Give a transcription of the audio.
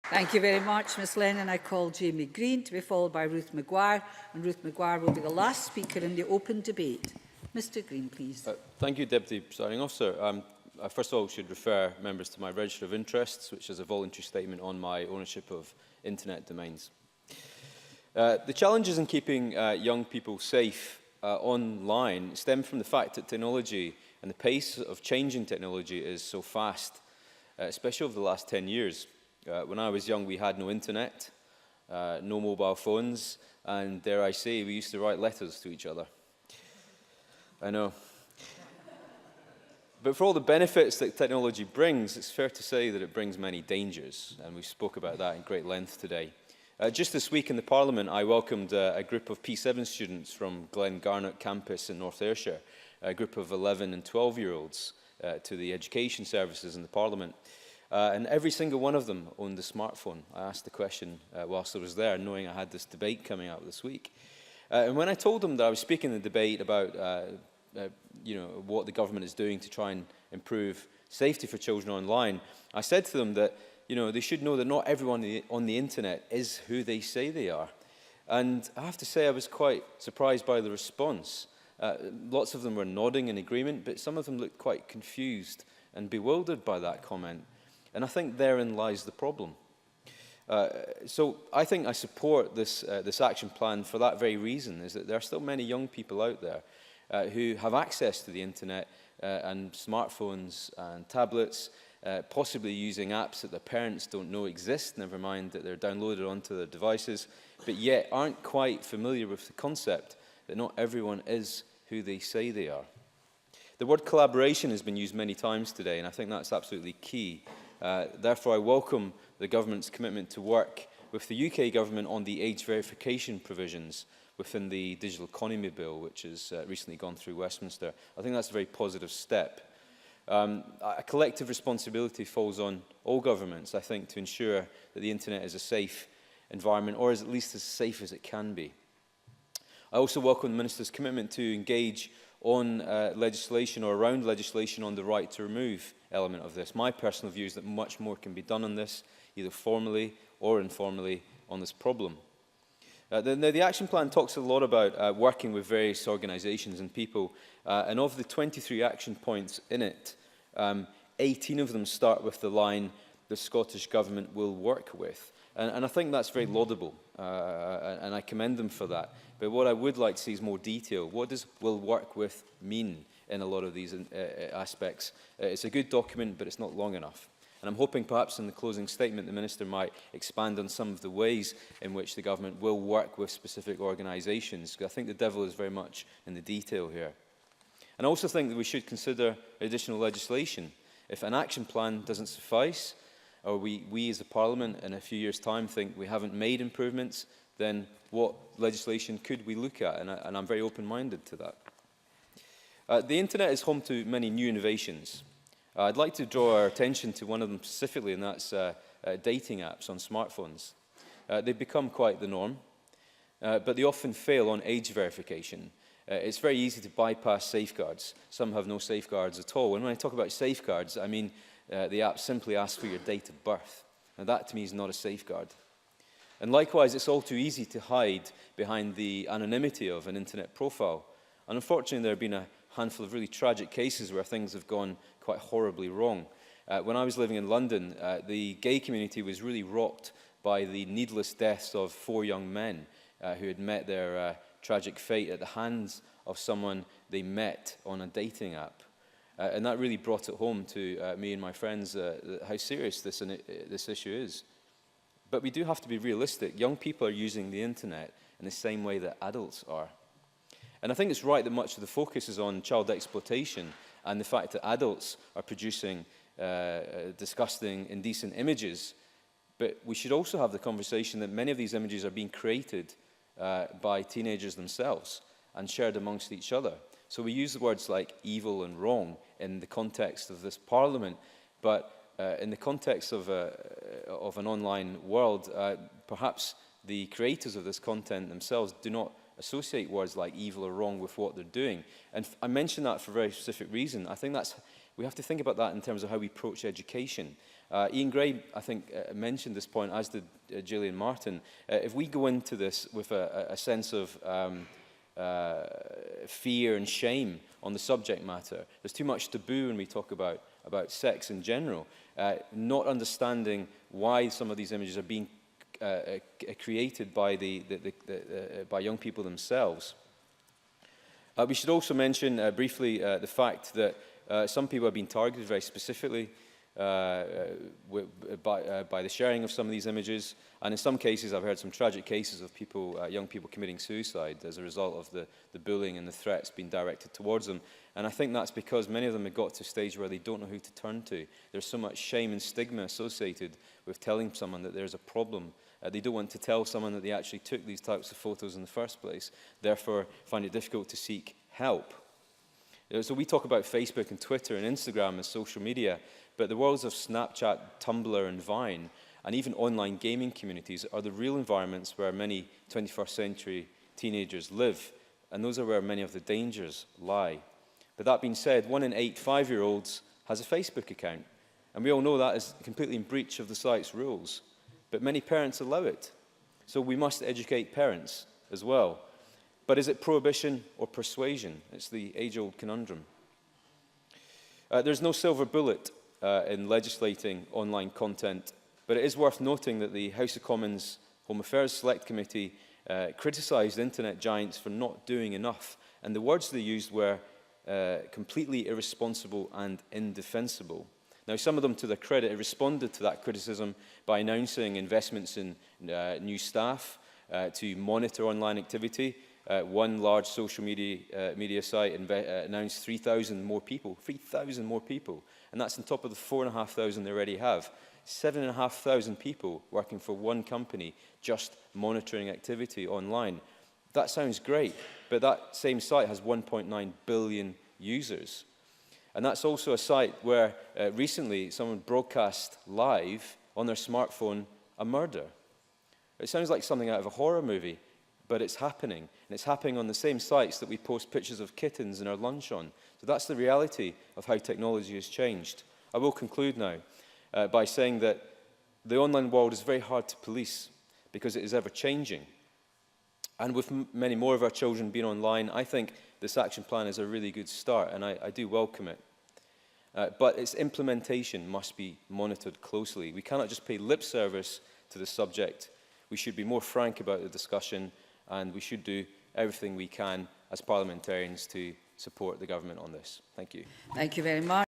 Thank you very much, Ms Lennon. I call Jamie Greene to be followed by Ruth Maguire, and Ruth Maguire will be the last speaker in the open debate. Mr Greene, please. Thank you, Deputy Presiding Officer. First of all, I should refer members to my register of interests, which is a voluntary statement on my ownership of internet domains. The challenges in keeping young people safe online stem from the fact that technology and the pace of changing technology is so fast, especially over the last 10 years. When I was young, we had no internet, no mobile phones, and dare I say, we used to write letters to each other. I know. But for all the benefits that technology brings, it's fair to say that it brings many dangers, and we spoke about that in great length today. Just this week in the Parliament, I welcomed a group of P7 students from Glen Garnock campus in North Ayrshire, a group of 11 and 12-year-olds to the education services in the Parliament. And every single one of them owned a smartphone. I asked the question whilst I was there, knowing I had this debate coming out this week. And when I told them that I was speaking in the debate about what the government is doing to try and improve safety for children online, I said to them that they should know that not everyone on the internet is who they say they are. And I have to say I was quite surprised by the response. Lots of them were nodding in agreement, but some of them looked quite confused and bewildered by that comment. And I think therein lies the problem. So I think I support this action plan for that very reason, is that there are still many young people out there who have access to the internet and smartphones and tablets, possibly using apps that their parents don't know exist, never mind that they're downloaded onto their devices, but yet aren't quite familiar with the concept that not everyone is who they say they are. The word collaboration has been used many times today, and I think that's absolutely key. Therefore, I welcome the government's commitment to work with the UK government on the age verification provisions within the Digital Economy Bill, which has recently gone through Westminster. I think that's a very positive step. A collective responsibility falls on all governments, I think, to ensure that the internet is a safe environment, or is at least as safe as it can be. I also welcome the Minister's commitment to engage on legislation or around legislation on the right to remove element of this. My personal view is that much more can be done on this, either formally or informally, on this problem. The action plan talks a lot about working with various organisations and people, and of the 23 action points in it, 18 of them start with the line, the Scottish Government will work with. And I think that's very laudable, and I commend them for that. But what I would like to see is more detail. What does will work with mean in a lot of these aspects? It's a good document, but it's not long enough. And I'm hoping perhaps in the closing statement the Minister might expand on some of the ways in which the government will work with specific organisations, because I think the devil is very much in the detail here. And I also think that we should consider additional legislation. If an action plan doesn't suffice, or we as a Parliament in a few years' time think we haven't made improvements, then what legislation could we look at? And I'm very open-minded to that. The internet is home to many new innovations. I'd like to draw our attention to one of them specifically, and that's dating apps on smartphones. They've become quite the norm, but they often fail on age verification. It's very easy to bypass safeguards. Some have no safeguards at all. And when I talk about safeguards, I mean the app simply asks for your date of birth. Now that to me is not a safeguard. And likewise, it's all too easy to hide behind the anonymity of an internet profile. And unfortunately, there have been a handful of really tragic cases where things have gone quite horribly wrong. When I was living in London, the gay community was really rocked by the needless deaths of 4 young men who had met their tragic fate at the hands of someone they met on a dating app. And that really brought it home to me and my friends how serious this issue is. But we do have to be realistic. Young people are using the internet in the same way that adults are. And I think it's right that much of the focus is on child exploitation and the fact that adults are producing disgusting, indecent images. But we should also have the conversation that many of these images are being created by teenagers themselves and shared amongst each other. So we use the words like evil and wrong in the context of this Parliament, but in the context of an online world, perhaps the creators of this content themselves do not associate words like evil or wrong with what they're doing. And I mention that for a very specific reason. I think that's we have to think about that in terms of how we approach education. Ian Gray, I think, mentioned this point, as did Gillian Martin. If we go into this with a sense of fear and shame on the subject matter, there's too much taboo when we talk about sex in general, not understanding why some of these images are being created by by young people themselves. We should also mention briefly the fact that some people have been targeted very specifically by the sharing of some of these images, and in some cases I've heard some tragic cases of people, young people committing suicide as a result of the bullying and the threats being directed towards them. And I think that's because many of them have got to a stage where they don't know who to turn to. There's so much shame and stigma associated with telling someone that there's a problem. They don't want to tell someone that they actually took these types of photos in the first place, therefore find it difficult to seek help. So we talk about Facebook and Twitter and Instagram as social media, but the worlds of Snapchat, Tumblr and Vine, and even online gaming communities are the real environments where many 21st century teenagers live, and those are where many of the dangers lie. But that being said, 1 in 8 5-year-olds has a Facebook account, and we all know that is completely in breach of the site's rules. But many parents allow it. So we must educate parents as well. But is it prohibition or persuasion? It's the age-old conundrum. There's no silver bullet in legislating online content, but it is worth noting that the House of Commons Home Affairs Select Committee criticised internet giants for not doing enough. And the words they used were completely irresponsible and indefensible. Now, some of them, to their credit, responded to that criticism by announcing investments in new staff to monitor online activity. One large social media site announced 3,000 more people, 3,000 more people, and that's on top of the 4,500 they already have. 7,500 people working for one company just monitoring activity online. That sounds great, but that same site has 1.9 billion users. And that's also a site where recently someone broadcast live on their smartphone a murder. It sounds like something out of a horror movie, but it's happening. And it's happening on the same sites that we post pictures of kittens in our lunch on. So that's the reality of how technology has changed. I will conclude now by saying that the online world is very hard to police because it is ever changing. And with many more of our children being online, I think this action plan is a really good start, and I do welcome it. But its implementation must be monitored closely. We cannot just pay lip service to the subject. We should be more frank about the discussion, and we should do everything we can as parliamentarians to support the government on this. Thank you. Thank you very much.